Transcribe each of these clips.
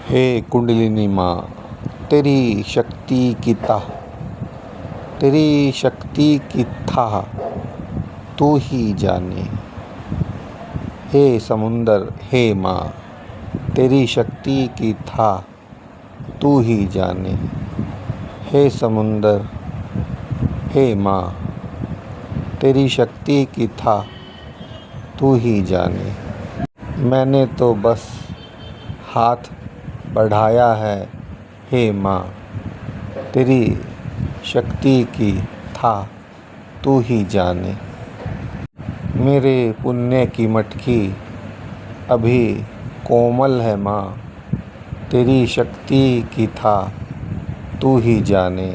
हे कुंडलिनी माँ, तेरी शक्ति की थाह, तेरी शक्ति की थाह तू ही जाने। हे समुंदर, हे माँ, तेरी शक्ति की थाह तू ही जाने। हे समुंदर, हे माँ, तेरी शक्ति की थाह तू ही जाने। मैंने तो बस हाथ बढ़ाया है, हे माँ, तेरी शक्ति की थाह तू ही जाने। मेरे पुण्य की मटकी अभी कोमल है माँ, तेरी शक्ति की थाह तू ही जाने।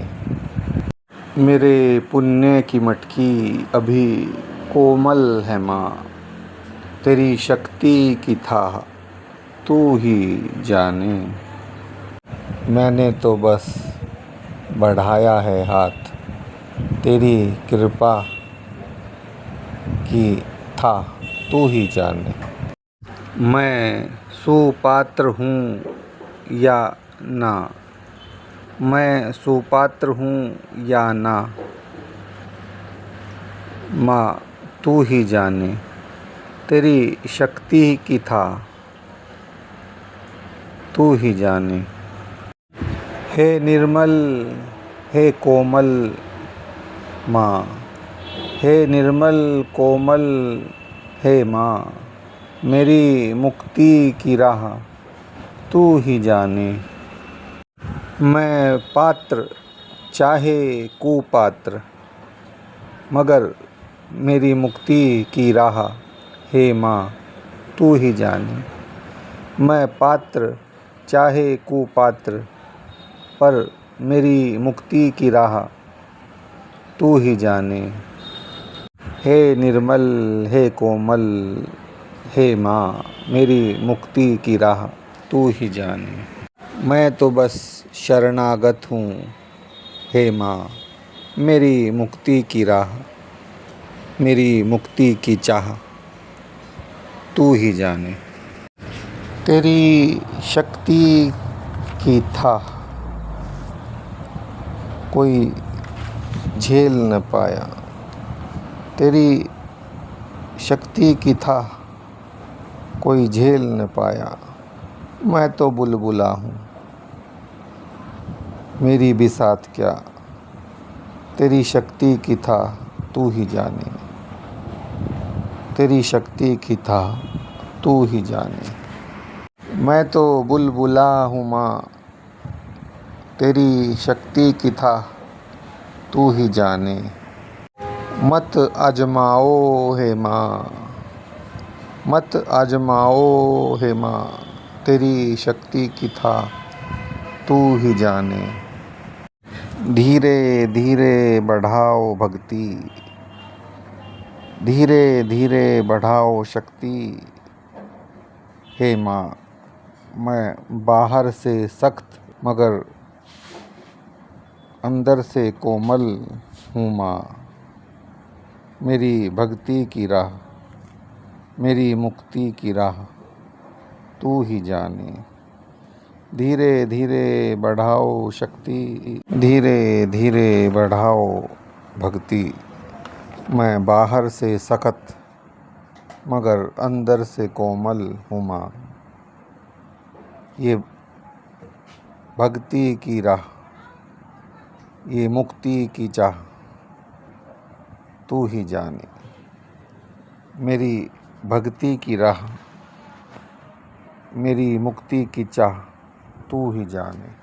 मेरे पुण्य की मटकी अभी कोमल है माँ, तेरी शक्ति की थाह तू ही जाने। मैंने तो बस बढ़ाया है हाथ, तेरी कृपा की थाह तू ही जाने। मैं सुपात्र हूँ या ना, मैं सुपात्र हूँ या ना, माँ तू ही जाने। तेरी शक्ति की थाह तू ही जाने। हे निर्मल, हे कोमल माँ, हे निर्मल कोमल हे माँ, मेरी मुक्ति की राह तू ही जाने। मैं पात्र चाहे कुपात्र, मगर मेरी मुक्ति की राह हे माँ तू ही जाने। मैं पात्र चाहे कुपात्र, पर मेरी मुक्ति की राह तू ही जाने। हे निर्मल, हे कोमल हे माँ, मेरी मुक्ति की राह तू ही जाने। मैं तो बस शरणागत हूँ, हे माँ, मेरी मुक्ति की राह, मेरी मुक्ति की चाह तू ही जाने। तेरी शक्ति की थाह कोई झेल न पाया, तेरी शक्ति की थाह कोई झेल न पाया। मैं तो बुलबुला हूँ, मेरी बिसात क्या, तेरी शक्ति की थाह तू ही जाने। तेरी शक्ति की थाह तू ही जाने। मैं तो बुलबुला हूँ माँ, तेरी शक्ति की थाह तू ही जाने। मत आजमाओ हे माँ, मत आजमाओ हे माँ, तेरी शक्ति की थाह तू ही जाने। धीरे धीरे बढ़ाओ भक्ति, धीरे धीरे बढ़ाओ शक्ति, हे माँ, मैं बाहर से सख्त मगर अंदर से कोमल हूँ माँ। मेरी भक्ति की राह, मेरी मुक्ति की राह तू ही जाने। धीरे धीरे बढ़ाओ शक्ति, धीरे धीरे बढ़ाओ भक्ति, मैं बाहर से सख्त मगर अंदर से कोमल हूँ माँ। ये भक्ति की राह, ये मुक्ति की चाह तू ही जाने। मेरी भक्ति की राह, मेरी मुक्ति की चाह तू ही जाने।